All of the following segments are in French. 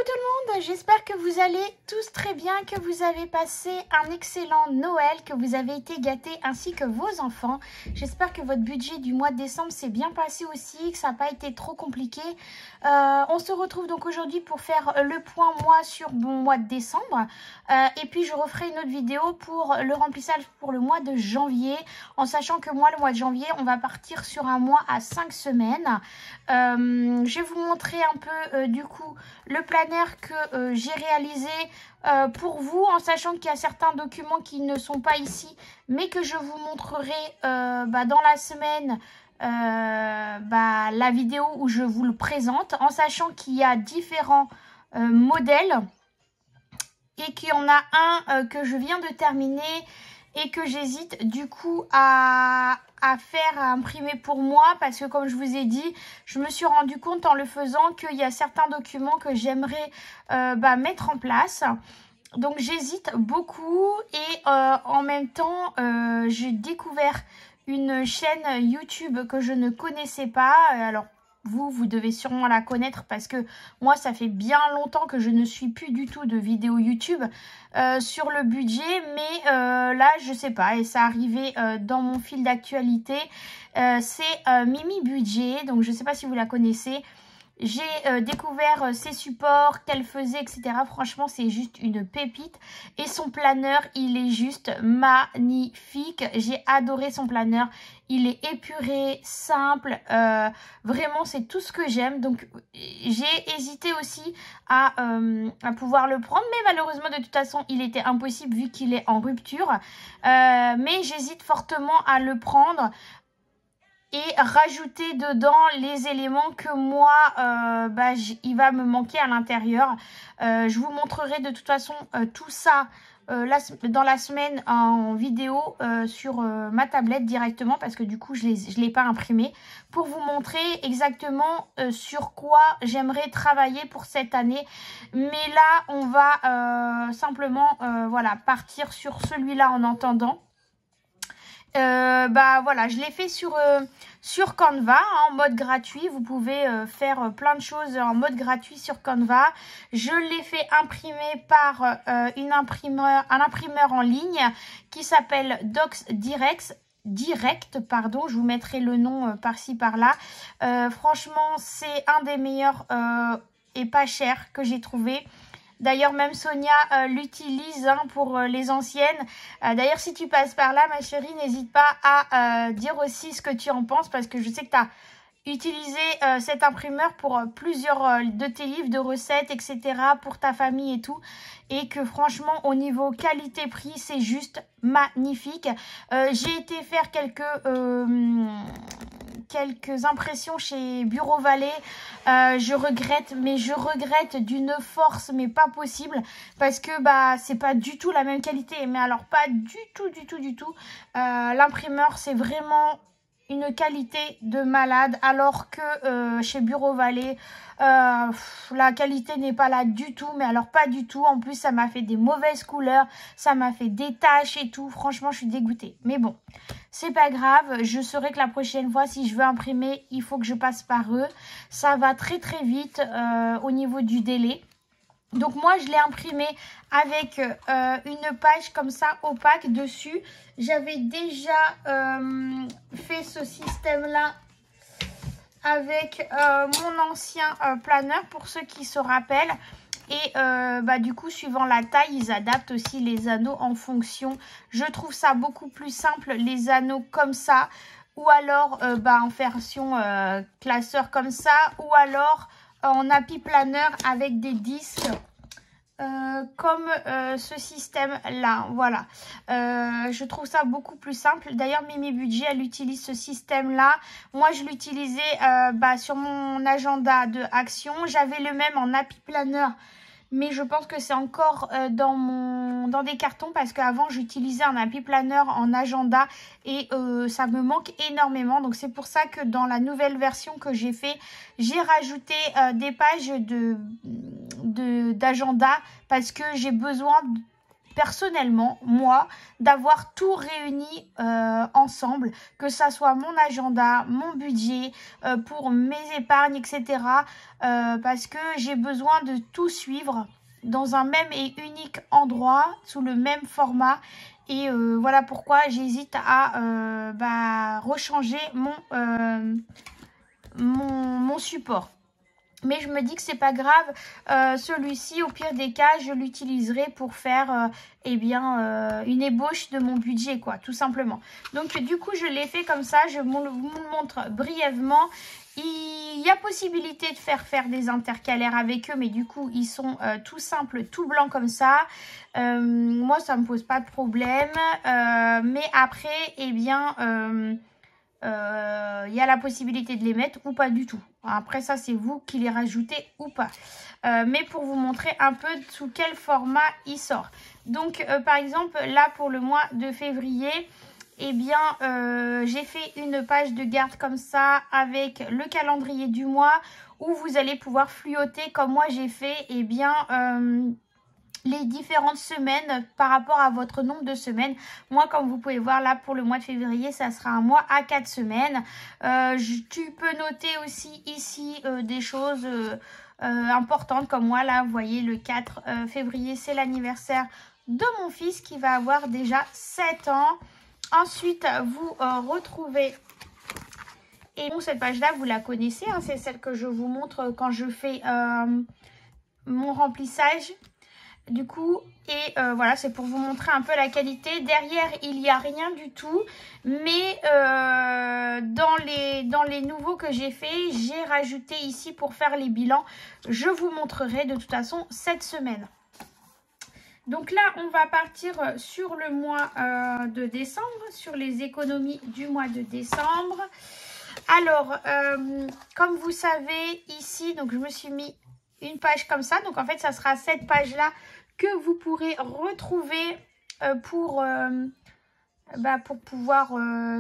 tout le monde, j'espère que vous allez tous très bien, que vous avez passé un excellent Noël, que vous avez été gâtés ainsi que vos enfants. J'espère que votre budget du mois de décembre s'est bien passé aussi, que ça n'a pas été trop compliqué. On se retrouve donc aujourd'hui pour faire le point moi sur mon mois de décembre. Et puis je referai une autre vidéo pour le remplissage pour le mois de janvier, en sachant que moi le mois de janvier on va partir sur un mois à 5 semaines. Je vais vous montrer un peu du coup le planner que j'ai réalisé pour vous, en sachant qu'il y a certains documents qui ne sont pas ici, mais que je vous montrerai dans la semaine, la vidéo où je vous le présente, en sachant qu'il y a différents modèles et qu'il y en a un que je viens de terminer et que j'hésite du coup à imprimer pour moi, parce que comme je vous ai dit, je me suis rendu compte en le faisant qu'il y a certains documents que j'aimerais mettre en place. Donc j'hésite beaucoup et en même temps j'ai découvert une chaîne YouTube que je ne connaissais pas. Alors vous devez sûrement la connaître parce que moi ça fait bien longtemps que je ne suis plus du tout de vidéos YouTube sur le budget, mais là je sais pas, et ça arrivait dans mon fil d'actualité. C'est Mimi Budget, donc je sais pas si vous la connaissez. J'ai découvert ses supports qu'elle faisait, etc. Franchement, c'est juste une pépite. Et son planeur, il est juste magnifique. J'ai adoré son planeur. Il est épuré, simple. Vraiment, c'est tout ce que j'aime. Donc, j'ai hésité aussi à pouvoir le prendre. Mais malheureusement, de toute façon, il était impossible vu qu'il est en rupture. Mais j'hésite fortement à le prendre et rajouter dedans les éléments que moi, il va me manquer à l'intérieur. Je vous montrerai de toute façon tout ça dans la semaine en vidéo sur ma tablette directement, parce que du coup je l'ai pas imprimé, pour vous montrer exactement sur quoi j'aimerais travailler pour cette année. Mais là on va simplement partir sur celui-là en attendant. Voilà, je l'ai fait sur Canva en mode gratuit. Vous pouvez faire plein de choses en mode gratuit sur Canva. Je l'ai fait imprimer par un imprimeur en ligne qui s'appelle Docs Direct, je vous mettrai le nom par-ci par-là. Franchement, c'est un des meilleurs et pas cher que j'ai trouvé. D'ailleurs, même Sonia l'utilise pour les anciennes. D'ailleurs, si tu passes par là, ma chérie, n'hésite pas à dire aussi ce que tu en penses, parce que je sais que tu as utilisé cet imprimeur pour plusieurs de tes livres de recettes, etc., pour ta famille et tout. Et que franchement, au niveau qualité-prix, c'est juste magnifique. J'ai été faire quelques impressions chez Bureau Vallée. Je regrette d'une force mais pas possible, parce que c'est pas du tout la même qualité, mais alors pas du tout. L'imprimeur, c'est vraiment une qualité de malade, alors que chez Bureau Vallée la qualité n'est pas là du tout, mais alors pas du tout. En plus, ça m'a fait des mauvaises couleurs, ça m'a fait des taches et tout. Franchement, je suis dégoûtée, mais bon, c'est pas grave. Je saurai que la prochaine fois, si je veux imprimer, il faut que je passe par eux. Ça va très vite au niveau du délai. Donc moi, je l'ai imprimé avec une page comme ça opaque dessus. J'avais déjà fait ce système-là avec mon ancien planeur, pour ceux qui se rappellent. Et du coup, suivant la taille, ils adaptent aussi les anneaux en fonction. Je trouve ça beaucoup plus simple, les anneaux comme ça. Ou alors en version classeur comme ça. Ou alors en happy planner avec des disques. Comme ce système là, voilà. Je trouve ça beaucoup plus simple. D'ailleurs, Mimi Budget, elle utilise ce système là. Moi, je l'utilisais sur mon agenda de action. J'avais le même en happy planner, mais je pense que c'est encore dans des cartons, parce qu'avant j'utilisais un happy planner en agenda et ça me manque énormément. Donc c'est pour ça que dans la nouvelle version que j'ai fait, j'ai rajouté des pages d'agenda, parce que j'ai besoin personnellement, moi, d'avoir tout réuni ensemble, que ça soit mon agenda, mon budget, pour mes épargnes, etc. Parce que j'ai besoin de tout suivre dans un même et unique endroit, sous le même format. Et voilà pourquoi j'hésite à rechanger mon support. Mais je me dis que c'est pas grave, celui-ci, au pire des cas, je l'utiliserai pour faire une ébauche de mon budget, quoi, tout simplement. Donc, du coup, je l'ai fait comme ça, je vous le montre brièvement. Il y a possibilité de faire des intercalaires avec eux, mais du coup, ils sont tout simples, tout blancs comme ça. Moi, ça me pose pas de problème. Mais après, il y a la possibilité de les mettre ou pas du tout. Après ça, c'est vous qui les rajoutez ou pas. Mais pour vous montrer un peu sous quel format il sort. Donc, par exemple, là, pour le mois de février, j'ai fait une page de garde comme ça avec le calendrier du mois où vous allez pouvoir fluoter comme moi j'ai fait, les différentes semaines par rapport à votre nombre de semaines. Moi, comme vous pouvez voir là, pour le mois de février, ça sera un mois à 4 semaines. Tu peux noter aussi ici des choses importantes comme moi. Là, vous voyez, le 4 février, c'est l'anniversaire de mon fils qui va avoir déjà 7 ans. Ensuite, vous retrouvez... Et bon, cette page-là, vous la connaissez. Hein, c'est celle que je vous montre quand je fais mon remplissage. Du coup, voilà, c'est pour vous montrer un peu la qualité. Derrière, il n'y a rien du tout. Mais dans les nouveaux que j'ai fait, j'ai rajouté ici pour faire les bilans. Je vous montrerai de toute façon cette semaine. Donc là, on va partir sur le mois de décembre, sur les économies du mois de décembre. Alors, comme vous savez, ici, donc je me suis mis une page comme ça. Donc en fait, ça sera cette page-là que vous pourrez retrouver pour pouvoir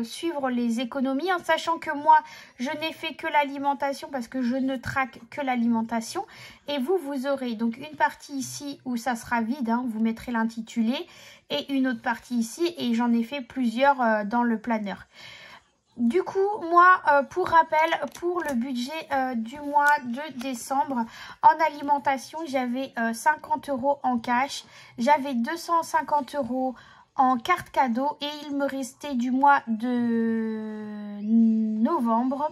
suivre les économies, en sachant que moi, je n'ai fait que l'alimentation parce que je ne traque que l'alimentation. Et vous aurez donc une partie ici où ça sera vide, hein, vous mettrez l'intitulé, et une autre partie ici, et j'en ai fait plusieurs dans le planeur. Du coup, moi, pour rappel, pour le budget du mois de décembre, en alimentation, j'avais 50 € en cash, j'avais 250 € en carte cadeau et il me restait du mois de novembre,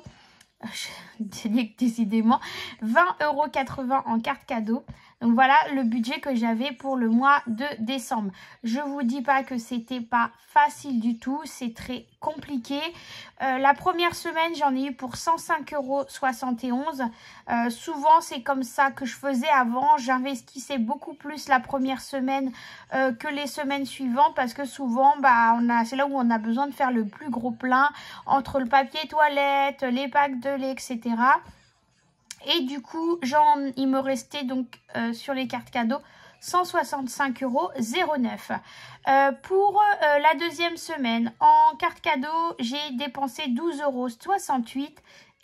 décidément, 20,80 € en carte cadeau. Donc voilà le budget que j'avais pour le mois de décembre. Je vous dis pas que c'était pas facile du tout, c'est très compliqué. La première semaine, j'en ai eu pour 105,71 €. Souvent, c'est comme ça que je faisais avant. J'investissais beaucoup plus la première semaine que les semaines suivantes parce que souvent, c'est là où on a besoin de faire le plus gros plein entre le papier toilette, les packs de lait, etc. Et du coup, il me restait donc sur les cartes cadeaux 165,09 €. Pour la deuxième semaine, en carte cadeau, j'ai dépensé 12,68 €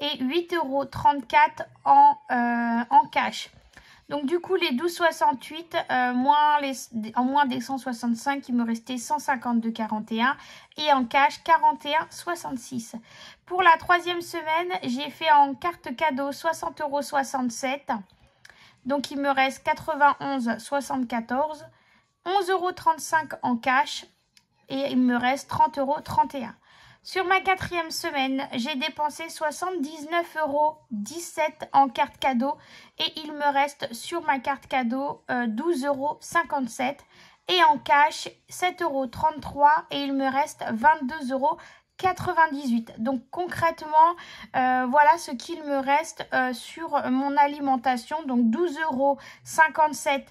et 8,34 € en cash. Donc du coup, les 12,68 moins des 165, il me restait 152,41 et en cash 41,66 €. Pour la troisième semaine, j'ai fait en carte cadeau 60,67 €. Donc il me reste 91,74 €, 11,35 € en cash et il me reste 30,31 €. Sur ma quatrième semaine, j'ai dépensé 79,17 € en carte cadeau et il me reste sur ma carte cadeau 12,57 € et en cash 7,33 € et il me reste 22,98 €. Donc concrètement, voilà ce qu'il me reste sur mon alimentation. Donc 12,57 €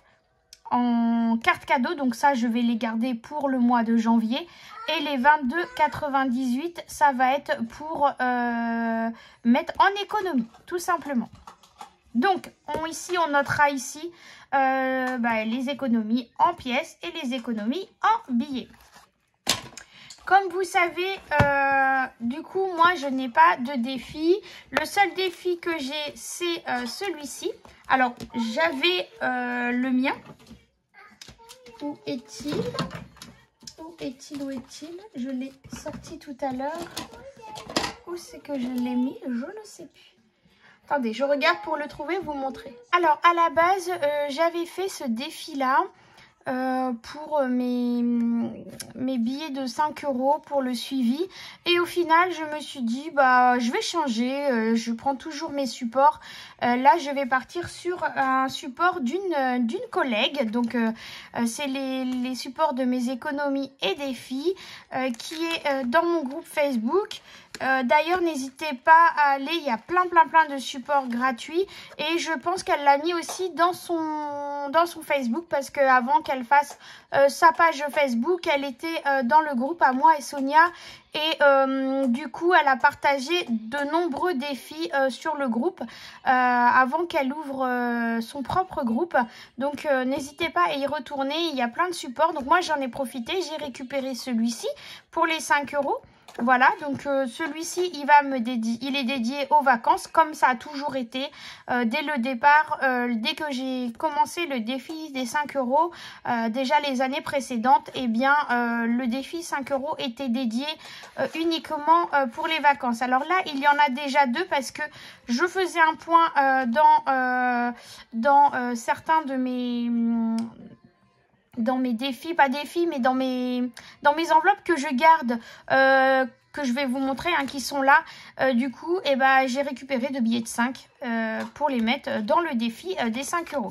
en carte cadeau, donc ça je vais les garder pour le mois de janvier, et les 22,98 €, ça va être pour mettre en économie, tout simplement. Donc ici on notera ici les économies en pièces et les économies en billets. Comme vous savez, du coup, moi, je n'ai pas de défi. Le seul défi que j'ai, c'est celui-ci. Alors, j'avais le mien. Où est-il? Où est-il? Où est-il? Je l'ai sorti tout à l'heure. Où c'est que je l'ai mis? Je ne sais plus. Attendez, je regarde pour le trouver, vous montrer. Alors, à la base, j'avais fait ce défi-là pour mes billets de 5 € pour le suivi. Et au final, je me suis dit, bah, je vais changer. Je prends toujours mes supports. Là, je vais partir sur un support d'une collègue. Donc, c'est les supports de mes économies et défis qui est dans mon groupe Facebook. D'ailleurs, n'hésitez pas à aller, il y a plein de supports gratuits et je pense qu'elle l'a mis aussi dans son Facebook parce qu'avant qu'elle fasse sa page Facebook, elle était dans le groupe à moi et Sonia et du coup, elle a partagé de nombreux défis sur le groupe avant qu'elle ouvre son propre groupe. Donc, n'hésitez pas à y retourner, il y a plein de supports. Donc, moi, j'en ai profité, j'ai récupéré celui-ci pour les 5 €. Voilà, donc celui-ci, il est dédié aux vacances, comme ça a toujours été dès le départ, dès que j'ai commencé le défi des 5 €, déjà les années précédentes, eh bien, le défi 5 € était dédié uniquement pour les vacances. Alors là, il y en a déjà deux parce que je faisais un point dans certains de dans mes défis, pas défis, mais dans mes enveloppes que je garde, que je vais vous montrer, hein, qui sont là. Du coup, eh ben, j'ai récupéré de billets de 5 pour les mettre dans le défi des 5 €.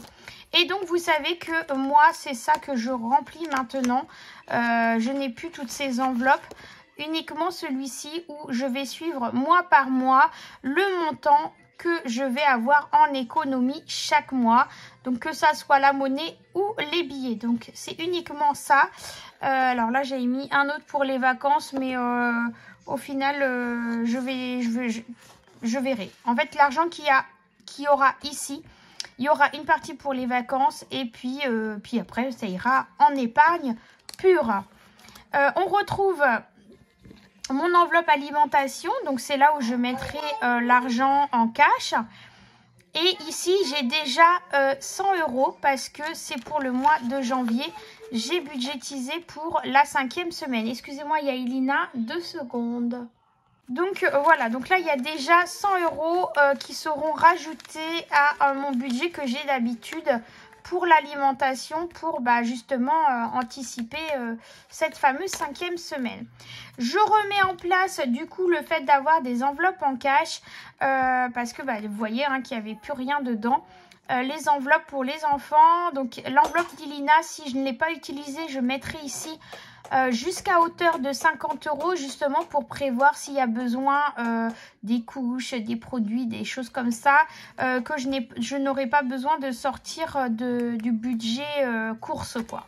Et donc, vous savez que moi, c'est ça que je remplis maintenant. Je n'ai plus toutes ces enveloppes. Uniquement celui-ci où je vais suivre mois par mois le montant que je vais avoir en économie chaque mois. Donc que ça soit la monnaie ou les billets. Donc c'est uniquement ça. Alors là j'ai mis un autre pour les vacances. Mais au final je verrai. En fait l'argent qu'il y aura ici, il y aura une partie pour les vacances. Et puis après ça ira en épargne pure. On retrouve mon enveloppe alimentation, donc c'est là où je mettrai l'argent en cash. Et ici, j'ai déjà 100 € parce que c'est pour le mois de janvier. J'ai budgétisé pour la 5e semaine. Excusez-moi, il y a Elina, 2 secondes. Donc voilà, donc là, il y a déjà 100 € qui seront rajoutés à mon budget que j'ai d'habitude pour l'alimentation, pour justement anticiper cette fameuse 5e semaine. Je remets en place du coup le fait d'avoir des enveloppes en cash parce que vous voyez hein, qu'il n'y avait plus rien dedans. Les enveloppes pour les enfants, donc l'enveloppe d'Ilina, si je ne l'ai pas utilisée, je mettrai ici jusqu'à hauteur de 50 € justement pour prévoir s'il y a besoin des couches, des produits, des choses comme ça que je n'aurai pas besoin de sortir du budget course quoi.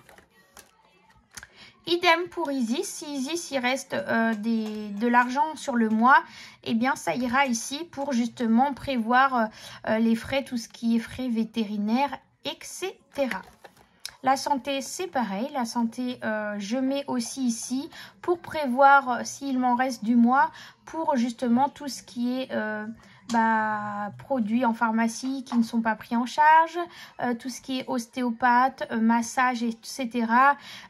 Idem pour Isis, si Isis il reste de l'argent sur le mois, eh bien ça ira ici pour justement prévoir les frais, tout ce qui est frais vétérinaires, etc. La santé, c'est pareil. La santé, je mets aussi ici pour prévoir s'il m'en reste du mois pour justement tout ce qui est produits en pharmacie qui ne sont pas pris en charge, tout ce qui est ostéopathe, massage, etc.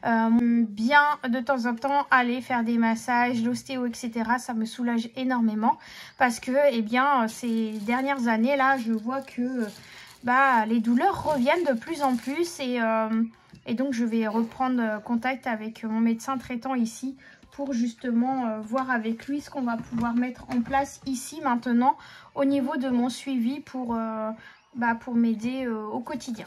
Bien de temps en temps aller faire des massages, l'ostéo, etc. Ça me soulage énormément parce que eh bien, ces dernières années là, je vois que les douleurs reviennent de plus en plus et donc je vais reprendre contact avec mon médecin traitant ici pour justement voir avec lui ce qu'on va pouvoir mettre en place ici maintenant au niveau de mon suivi pour m'aider au quotidien.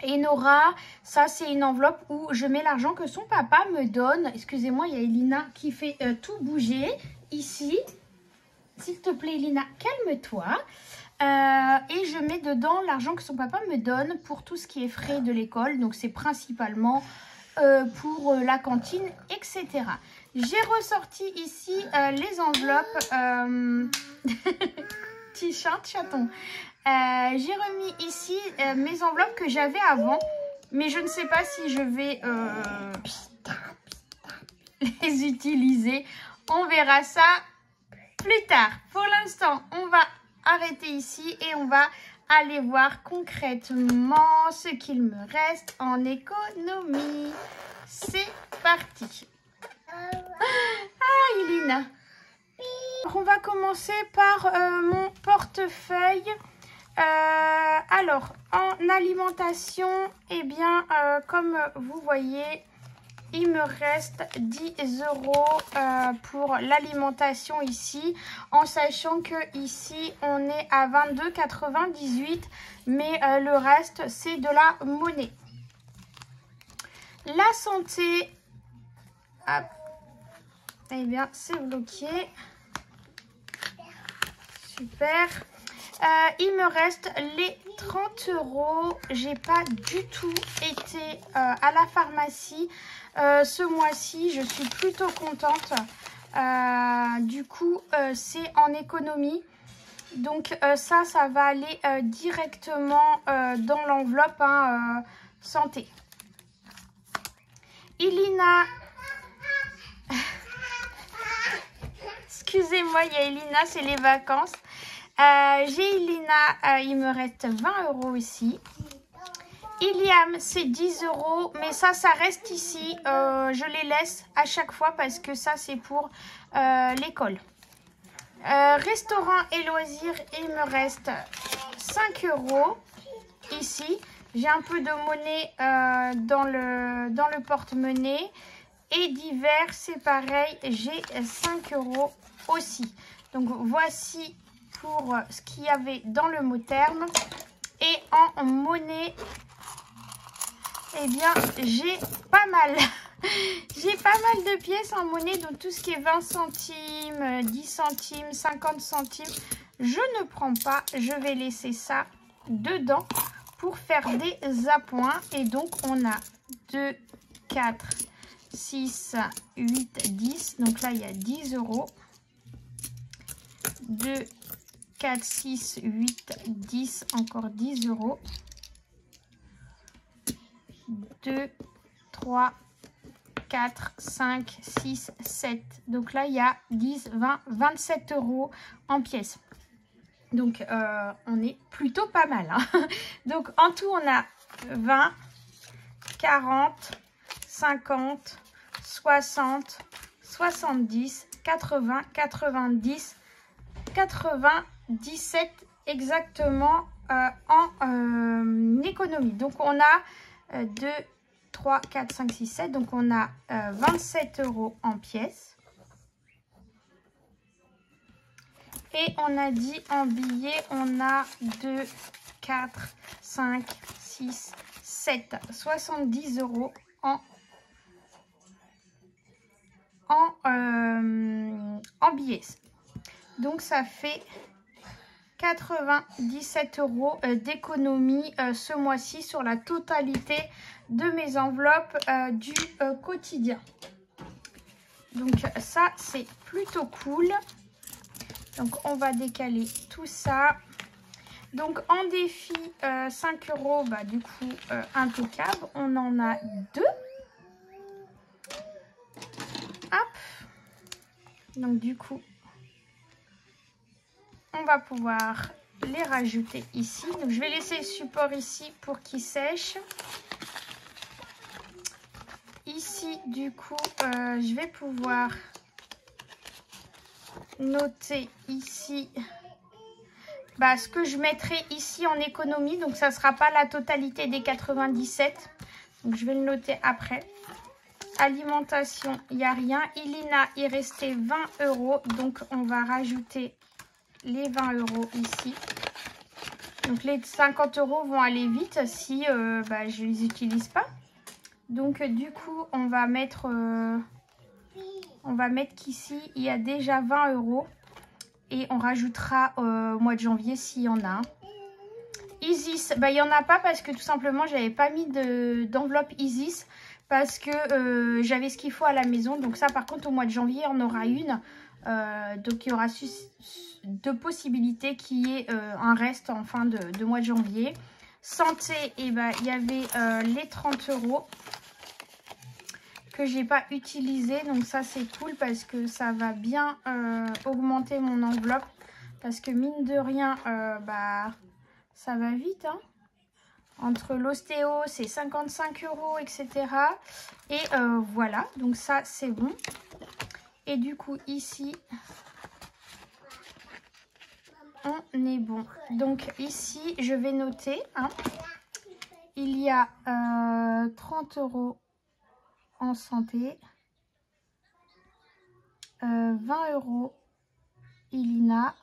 Et Nora, ça c'est une enveloppe où je mets l'argent que son papa me donne. Excusez-moi, il y a Elina qui fait tout bouger ici. S'il te plaît Elina, calme-toi. Et je mets dedans l'argent que son papa me donne pour tout ce qui est frais de l'école. Donc c'est principalement pour la cantine, etc. J'ai ressorti ici les enveloppes. Petit chaton. J'ai remis ici mes enveloppes que j'avais avant. Mais je ne sais pas si je vais les utiliser. On verra ça plus tard. Pour l'instant, on va arrêter ici et on va aller voir concrètement ce qu'il me reste en économie. C'est parti. Ah, Ilina. On va commencer par mon portefeuille. Alors, en alimentation, eh bien, comme vous voyez, il me reste 10 € pour l'alimentation ici, en sachant que ici, on est à 22,98 €, mais le reste, c'est de la monnaie. La santé, hop, eh bien, c'est bloqué. Super. Il me reste les 30 €. J'ai pas du tout été à la pharmacie ce mois-ci. Je suis plutôt contente. Du coup, c'est en économie. Donc ça va aller directement dans l'enveloppe santé. Ilina. Excusez-moi, il y a Ilina, c'est les vacances. J'ai Ilina, il me reste 20 € ici. Iliam, c'est 10 €, mais ça reste ici. Je les laisse à chaque fois parce que ça, c'est pour l'école. Restaurant et loisirs, il me reste 5 € ici. J'ai un peu de monnaie dans le porte-monnaie. Et divers, c'est pareil, j'ai 5 € aussi. Donc, voici pour ce qu'il y avait dans le mot terme. Et en monnaie, eh bien, j'ai pas mal. J'ai pas mal de pièces en monnaie, donc tout ce qui est 20 centimes, 10 centimes, 50 centimes, je ne prends pas. Je vais laisser ça dedans pour faire des appoints. Et donc, on a 2, 4, 6, 8, 10. Donc là, il y a 10 €. 2, 4, 6, 8, 10. Encore 10 €. 2, 3, 4, 5, 6, 7. Donc là, il y a 10, 20, 27 € en pièces. Donc, on est plutôt pas mal. Hein. Donc, en tout, on a 20, 40, 50, 60, 70, 80, 90, 97 exactement en économie. Donc, on a 2, 3, 4, 5, 6, 7. Donc, on a 27 € en pièces. Et on a dit en billets, on a 2, 4, 5, 6, 7. 70 € en billets. Donc, ça fait 97 € d'économie ce mois-ci sur la totalité de mes enveloppes du quotidien. Donc, ça, c'est plutôt cool. Donc, on va décaler tout ça. Donc, en défi, 5 €, bah, du coup, impeccable. On en a 2. Hop. Donc, du coup, on va pouvoir les rajouter ici. Donc, je vais laisser le support ici pour qu'il sèche. Ici, du coup, je vais pouvoir noter ici ce que je mettrai ici en économie. Donc, ça ne sera pas la totalité des 97. Donc, je vais le noter après. Alimentation, il n'y a rien. Ilina, il restait 20 €. Donc, on va rajouter les 20 € ici. Donc, les 50 € vont aller vite si je ne les utilise pas. Donc, du coup, on va mettre qu'ici, il y a déjà 20 €. Et on rajoutera au mois de janvier s'il y en a. Isis, il n'y en a pas parce que tout simplement, je n'avais pas mis d'enveloppe Isis. Parce que j'avais ce qu'il faut à la maison. Donc ça, par contre, au mois de janvier, on aura une. Donc, il y aura deux possibilités qu'il y ait un reste en fin de mois de janvier. Santé, il y avait les 30 € que j'ai pas utilisé. Donc ça, c'est cool parce que ça va bien augmenter mon enveloppe. Parce que mine de rien, Ça va vite, hein. Entre l'ostéo, c'est 55 €, etc. Et voilà, donc ça, c'est bon. Et du coup, ici, on est bon. Donc ici, je vais noter, hein, il y a 30 € en santé, 20 € Ilina,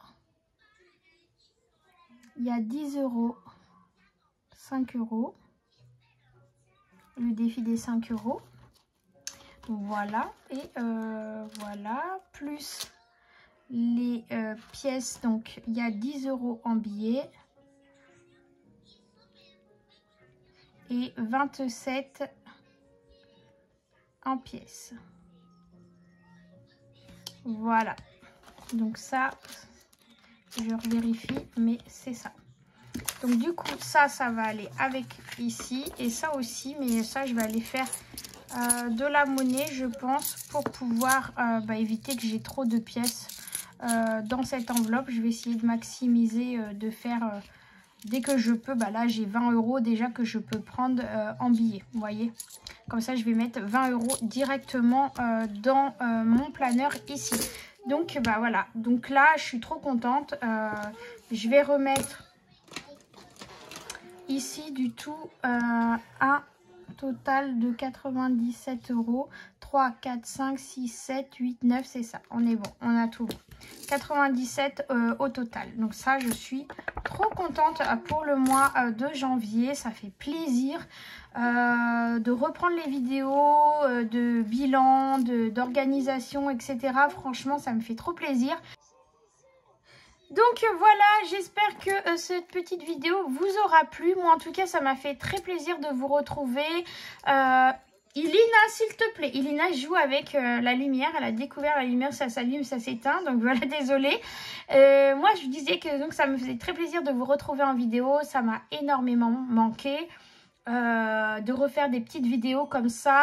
il y a 10 €, 5 €, le défi des 5 €, voilà, et voilà, plus les pièces, donc il y a 10 € en billets et 27 en pièces. Voilà, donc ça, je revérifie, mais c'est ça. Donc du coup, ça va aller avec ici et ça aussi, mais ça, je vais aller faire de la monnaie, je pense, pour pouvoir éviter que j'ai trop de pièces dans cette enveloppe. Je vais essayer de maximiser, de faire dès que je peux. Là, j'ai 20 € déjà que je peux prendre en billets, vous voyez. Comme ça, je vais mettre 20 € directement dans mon planeur ici. Donc, voilà. Donc là, je suis trop contente. Je vais remettre ici du tout un total de 97 €. 3, 4, 5, 6, 7, 8, 9, c'est ça. On est bon, on a tout bon. 97 au total. Donc ça, je suis trop contente pour le mois de janvier. Ça fait plaisir de reprendre les vidéos de bilan, d'organisation, etc. Franchement, ça me fait trop plaisir. Donc voilà, j'espère que cette petite vidéo vous aura plu. Moi en tout cas, ça m'a fait très plaisir de vous retrouver. Ilina, s'il te plaît. Ilina joue avec la lumière. Elle a découvert la lumière, ça s'allume, ça s'éteint. Donc voilà, désolée. Moi, je disais que donc, ça me faisait très plaisir de vous retrouver en vidéo. Ça m'a énormément manqué. De refaire des petites vidéos comme ça,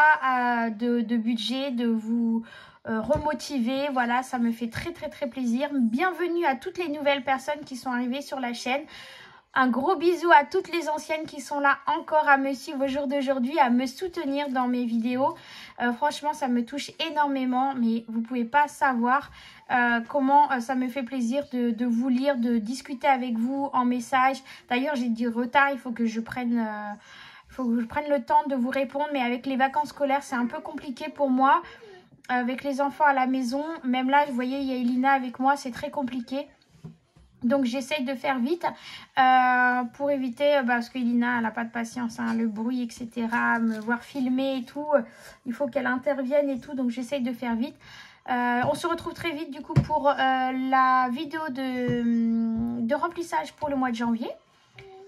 de budget, de vous remotiver. Voilà, ça me fait très plaisir. Bienvenue à toutes les nouvelles personnes qui sont arrivées sur la chaîne. Un gros bisou à toutes les anciennes qui sont là encore à me suivre au jour d'aujourd'hui, à me soutenir dans mes vidéos. Franchement, ça me touche énormément, mais vous ne pouvez pas savoir comment ça me fait plaisir de vous lire, de discuter avec vous en message. D'ailleurs, j'ai du retard, il faut que je prenne... le temps de vous répondre, mais avec les vacances scolaires, c'est un peu compliqué pour moi. Avec les enfants à la maison, même là, vous voyez, il y a Ilina avec moi, c'est très compliqué. Donc, j'essaye de faire vite pour éviter, parce qu'Ilina, elle n'a pas de patience, hein, le bruit, etc., me voir filmer et tout. Il faut qu'elle intervienne et tout, donc j'essaye de faire vite. On se retrouve très vite, du coup, pour la vidéo de remplissage pour le mois de janvier.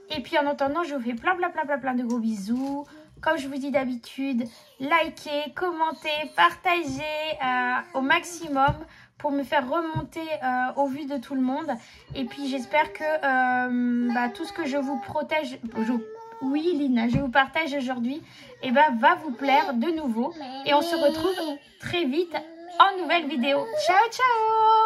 Et puis en attendant, je vous fais plein de gros bisous. Comme je vous dis d'habitude, likez, commentez, partagez au maximum pour me faire remonter au vu de tout le monde. Et puis j'espère que tout ce que je vous protège, oui Lina, je vous partage aujourd'hui, va vous plaire de nouveau. Et on se retrouve très vite en nouvelle vidéo. Ciao, ciao!